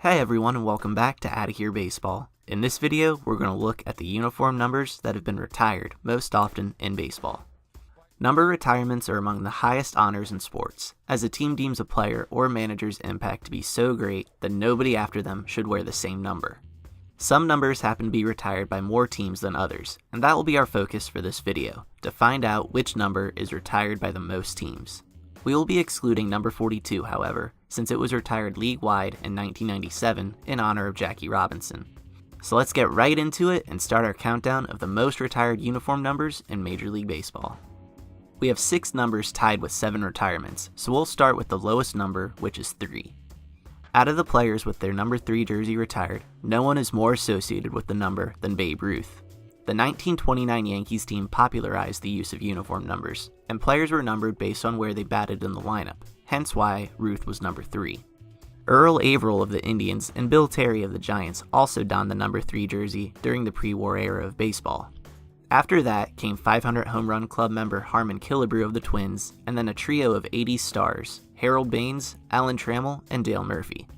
Hey everyone, and welcome back to Outta Here Baseball. In this video, we're going to look at the uniform numbers that have been retired most often in baseball. Number retirements are among the highest honors in sports, as a team deems a player or manager's impact to be so great that nobody after them should wear the same number. Some numbers happen to be retired by more teams than others, and that will be our focus for this video, to find out which number is retired by the most teams. We will be excluding number 42, however, since it was retired league-wide in 1997 in honor of Jackie Robinson. So let's get right into it and start our countdown of the most retired uniform numbers in Major League Baseball. We have 6 numbers tied with 7 retirements, so we'll start with the lowest number, which is 3. Out of the players with their number 3 jersey retired, no one is more associated with the number than Babe Ruth. The 1929 Yankees team popularized the use of uniform numbers, and players were numbered based on where they batted in the lineup, hence why Ruth was number 3. Earl Averill of the Indians and Bill Terry of the Giants also donned the number 3 jersey during the pre-war era of baseball. After that came 500 home run club member Harmon Killebrew of the Twins, and then a trio of 80s stars, Harold Baines, Alan Trammell, and Dale Murphy.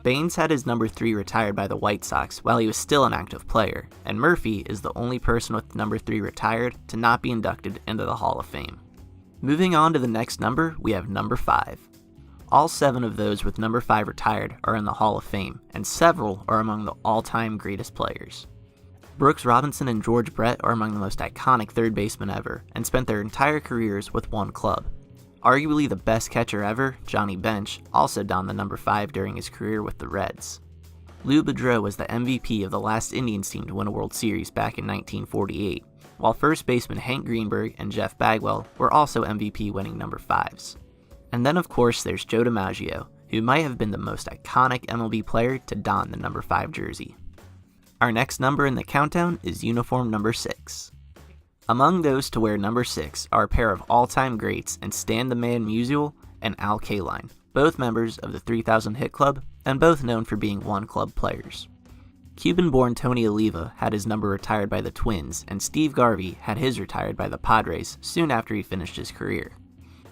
Baines had his number 3 retired by the White Sox while he was still an active player, and Murphy is the only person with number 3 retired to not be inducted into the Hall of Fame. Moving on to the next number, we have number 5. All 7 of those with number 5 retired are in the Hall of Fame, and several are among the all-time greatest players. Brooks Robinson and George Brett are among the most iconic third basemen ever, and spent their entire careers with one club. Arguably the best catcher ever, Johnny Bench, also donned the number 5 during his career with the Reds. Lou Boudreau was the MVP of the last Indians team to win a World Series back in 1948, while first baseman Hank Greenberg and Jeff Bagwell were also MVP winning number 5s. And then of course there's Joe DiMaggio, who might have been the most iconic MLB player to don the number 5 jersey. Our next number in the countdown is uniform number 6. Among those to wear number 6 are a pair of all-time greats in Stan the Man Musial and Al Kaline, both members of the 3000 Hit Club and both known for being one-club players. Cuban-born Tony Oliva had his number retired by the Twins, and Steve Garvey had his retired by the Padres soon after he finished his career.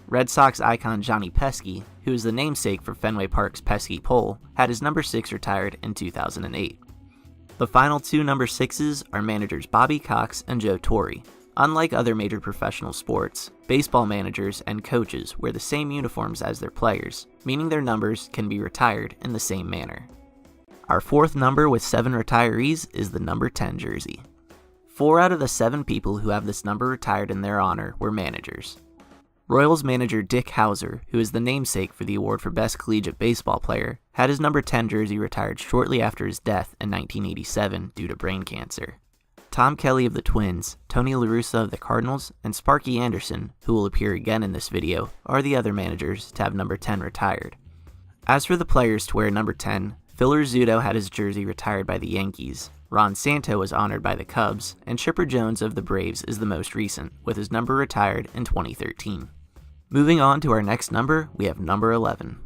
Red Sox icon Johnny Pesky, who is the namesake for Fenway Park's Pesky Pole, had his number 6 retired in 2008. The final 2 number 6s are managers Bobby Cox and Joe Torre. Unlike other major professional sports, baseball managers and coaches wear the same uniforms as their players, meaning their numbers can be retired in the same manner. Our 4th number with 7 retirees is the number 10 jersey. 4 out of the 7 people who have this number retired in their honor were managers. Royals manager Dick Howser, who is the namesake for the award for Best Collegiate Baseball Player, had his number 10 jersey retired shortly after his death in 1987 due to brain cancer. Tom Kelly of the Twins, Tony La Russa of the Cardinals, and Sparky Anderson, who will appear again in this video, are the other managers to have number 10 retired. As for the players to wear number 10, Phil Rizzuto had his jersey retired by the Yankees, Ron Santo was honored by the Cubs, and Chipper Jones of the Braves is the most recent, with his number retired in 2013. Moving on to our next number, we have number 11.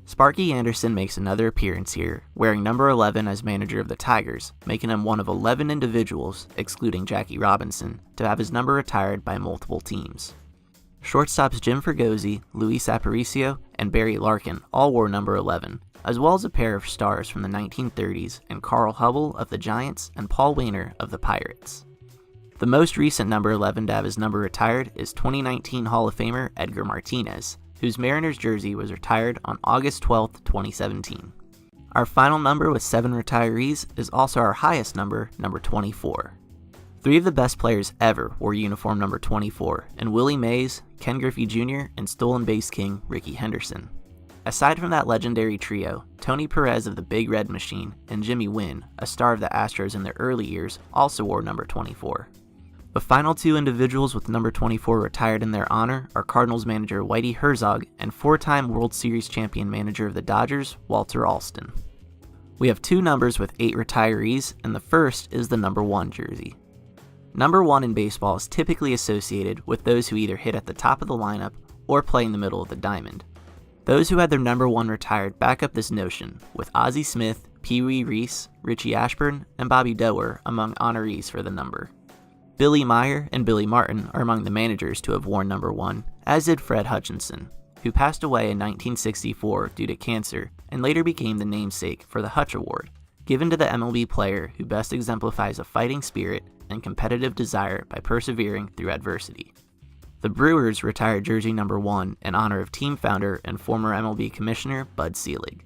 Sparky Anderson makes another appearance here, wearing number 11 as manager of the Tigers, making him one of 11 individuals, excluding Jackie Robinson, to have his number retired by multiple teams. Shortstops Jim Fregosi, Luis Aparicio, and Barry Larkin all wore number 11, as well as a pair of stars from the 1930s and Carl Hubble of the Giants and Paul Waner of the Pirates. The most recent number 11 to have his number retired is 2019 Hall of Famer Edgar Martinez, whose Mariners jersey was retired on August 12, 2017. Our final number with 7 retirees is also our highest number, number 24. 3 of the best players ever wore uniform number 24, and Willie Mays, Ken Griffey Jr., and stolen base king Rickey Henderson. Aside from that legendary trio, Tony Perez of the Big Red Machine and Jimmy Wynn, a star of the Astros in their early years, also wore number 24. The final 2 individuals with number 24 retired in their honor are Cardinals manager Whitey Herzog and 4-time World Series champion manager of the Dodgers, Walter Alston. We have 2 numbers with 8 retirees, and the first is the number 1 jersey. Number 1 in baseball is typically associated with those who either hit at the top of the lineup or play in the middle of the diamond. Those who had their number 1 retired back up this notion, with Ozzie Smith, Pee Wee Reese, Richie Ashburn, and Bobby Doerr among honorees for the number. Billy Meyer and Billy Martin are among the managers to have worn number 1, as did Fred Hutchinson, who passed away in 1964 due to cancer and later became the namesake for the Hutch Award, given to the MLB player who best exemplifies a fighting spirit and competitive desire by persevering through adversity. The Brewers retired jersey number 1 in honor of team founder and former MLB commissioner Bud Selig.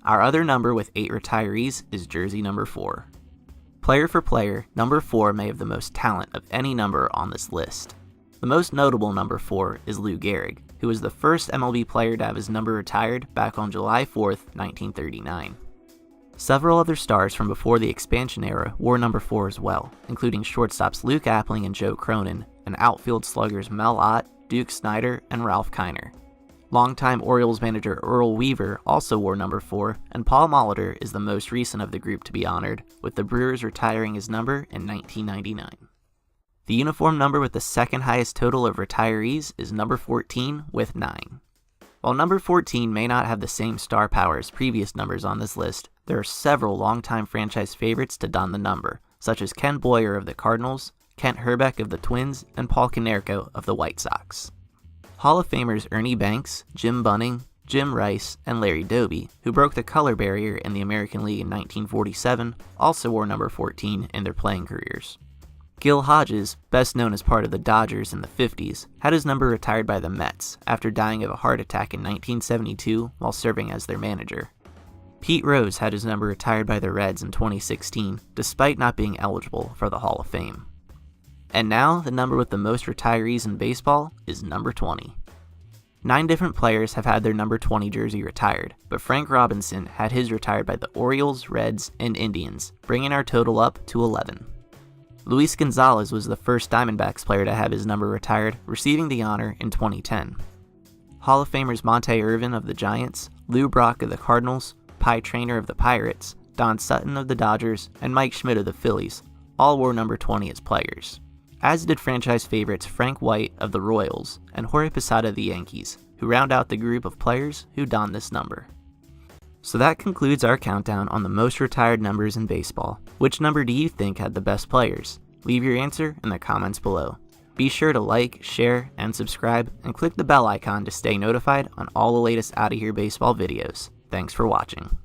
Our other number with 8 retirees is jersey number 4. Player for player, number 4 may have the most talent of any number on this list. The most notable number 4 is Lou Gehrig, who was the first MLB player to have his number retired back on July 4th, 1939. Several other stars from before the expansion era wore number 4 as well, including shortstops Luke Appling and Joe Cronin, and outfield sluggers Mel Ott, Duke Snider, and Ralph Kiner. Longtime Orioles manager Earl Weaver also wore number 4, and Paul Molitor is the most recent of the group to be honored, with the Brewers retiring his number in 1999. The uniform number with the second highest total of retirees is number 14 with 9. While number 14 may not have the same star power as previous numbers on this list, there are several longtime franchise favorites to don the number, such as Ken Boyer of the Cardinals, Kent Hrbek of the Twins, and Paul Konerko of the White Sox. Hall of Famers Ernie Banks, Jim Bunning, Jim Rice, and Larry Doby, who broke the color barrier in the American League in 1947, also wore number 14 in their playing careers. Gil Hodges, best known as part of the Dodgers in the 50s, had his number retired by the Mets after dying of a heart attack in 1972 while serving as their manager. Pete Rose had his number retired by the Reds in 2016, despite not being eligible for the Hall of Fame. And now, the number with the most retirees in baseball is number 20. 9 different players have had their number 20 jersey retired, but Frank Robinson had his retired by the Orioles, Reds, and Indians, bringing our total up to 11. Luis Gonzalez was the first Diamondbacks player to have his number retired, receiving the honor in 2010. Hall of Famers Monte Irvin of the Giants, Lou Brock of the Cardinals, Pie Traynor of the Pirates, Don Sutton of the Dodgers, and Mike Schmidt of the Phillies all wore number 20 as players, as did franchise favorites Frank White of the Royals and Jorge Posada of the Yankees, who round out the group of players who don this number. So that concludes our countdown on the most retired numbers in baseball. Which number do you think had the best players? Leave your answer in the comments below. Be sure to like, share, and subscribe, and click the bell icon to stay notified on all the latest Outta Here Baseball videos. Thanks for watching.